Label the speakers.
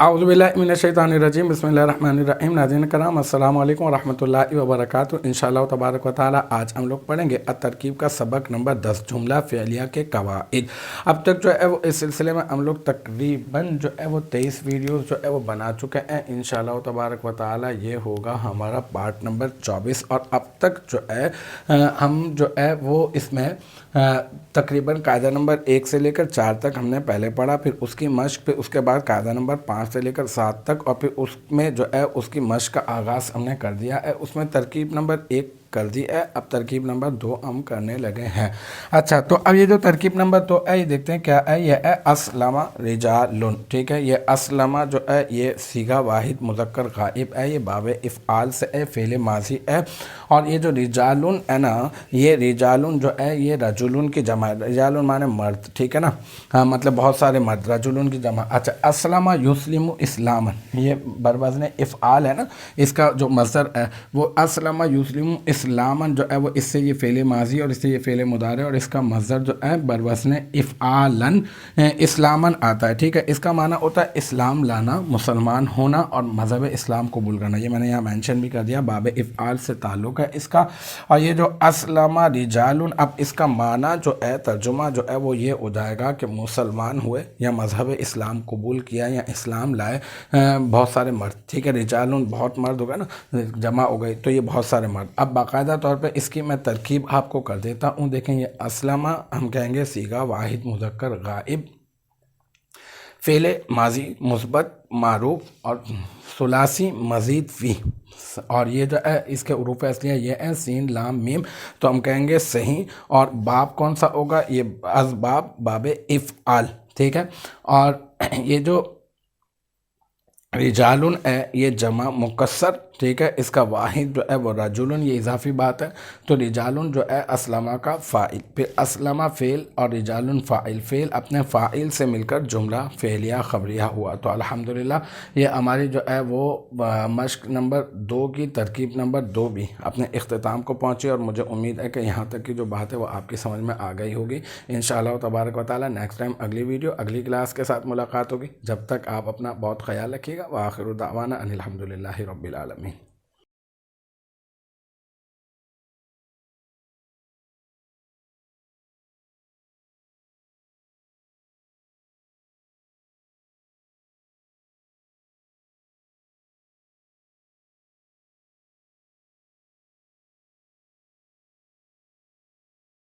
Speaker 1: औज़ुबिल्लाहि मिनश्शैतानिर्रजीम बिस्मिल्लाहिर्रहमानिर्रहीम। नाज़रीन करम अस्सलामु अलैकुम वरहमतुल्लाहि वबरकातुहू। इंशाअल्लाह तबारक व तआला आज हम लोग पढ़ेंगे तरकीब का सबक नंबर 10 जुमला फ़िअलिया के कवाइद। अब तक जो है वो इस सिलसिले में हम लोग तकरीबन जो है वो 23 वीडियोस जो है वो बना चुके हैं। इंशाअल्लाह तबारक व तआला ये होगा हमारा पार्ट नंबर 24 और अब तक जो है हम जो है वो इसमें तकरीबन कायदा नंबर 1 से लेकर 4 तक हमने पहले पढ़ा, फिर उसकी मश्क, फिर उसके बाद कायदा नंबर 5 से लेकर 7 तक, और फिर उसमें जो है उसकी मश्क का आगाज़ हमने कर दिया है। उसमें तरकीब नंबर 1 कर दी है, अब तरकीब नंबर 2 हम करने लगे हैं। अच्छा, तो अब ये जो तरकीब नंबर 2 है ये देखते हैं क्या है। ये है अस्लमा रिजालुन, ठीक है। ये अस्लमा जो है ये सीगा वाहिद मुज़क्कर गाइब है, ये बाब इफ़आल से है, फ़ेल माजी है। और ये जो रिजालुन है ना, ये रिजालुन जो है ये रजुलुन की जमा है। रिजालुन माने मर्द, ठीक है ना, हाँ, मतलब बहुत सारे मर्द, रजुलुन की जमा। अच्छा, अस्लमा युस्लिमु इस्लामन, ये बरवज़्न इफ़आल है ना, इसका जो मज़दर है वो अस्लमा युस्लिमु इस्लामन जो है वो इससे ये फ़ेल माजी और इससे ये फ़ेल मुदारे और इसका मज़दर जो है बरवज़्न इफ़आलन इस्लामन आता है, ठीक है। इसका माना होता है इस्लाम लाना, मुसलमान होना और मज़हब इस्लाम कबूल करना। ये मैंने यहाँ मेंशन भी कर दिया, बाब इफ़आल से ताल्लुक़ है इसका। और ये जो अस्लमा रिजालुन, अब इसका माना जो है, तर्जुमा जो है वो ये हो जाएगा कि मुसलमान हुए या मज़हब इस्लाम कबूल किया या इस्लाम लाए बहुत सारे मर्द, ठीक है। रिजालुन बहुत मर्द हो गए ना, जमा हो गई, तो ये बहुत सारे मर्द। अब बाकायदा तौर पे इसकी मैं तरकीब आपको कर देता हूँ। देखें, ये अस्लमा हम कहेंगे सीगा वाहिद मुज़क्कर गाइब, फ़ेल माजी मुस्बत मारूफ और सुलासी मज़ीद फ़ी। और ये जो है इसके उरूफ़ असलिया ये है सीन लाम मीम, तो हम कहेंगे सही। और बाब कौन सा होगा, ये असबाब बाब इफ़आल, ठीक है। और ये जो रिजालुन है ये जमा मुकस्सर, ठीक है। इसका वाहिद जो है वो रजुलन, ये इजाफी बात है, तो रिजालुन जो है अस्लमा का फ़ाइल, फिर अस्लमा फ़ेल और रिजालुन फ़ाइल। फ़ेल अपने फ़ाइल से मिलकर जुमला फ़ेलिया ख़बरिया हुआ। तो अल्हम्दुलिल्लाह ये हमारी जो है वो मश्क नंबर 2 की तरकीब नंबर 2 भी अपने इख्तिताम को पहुँची और मुझे उम्मीद है कि यहाँ तक की जो बात है वो आपकी समझ में आ गई होगी। इंशाअल्लाह तबारक व तआला नेक्स्ट टाइम अगली वीडियो अगली क्लास के साथ मुलाकात होगी। जब तक आप अपना बहुत ख्याल रखिएगा। व आखिरु दावाना अनिल हम्दुलिल्लाहि रब्बिल आलमीन।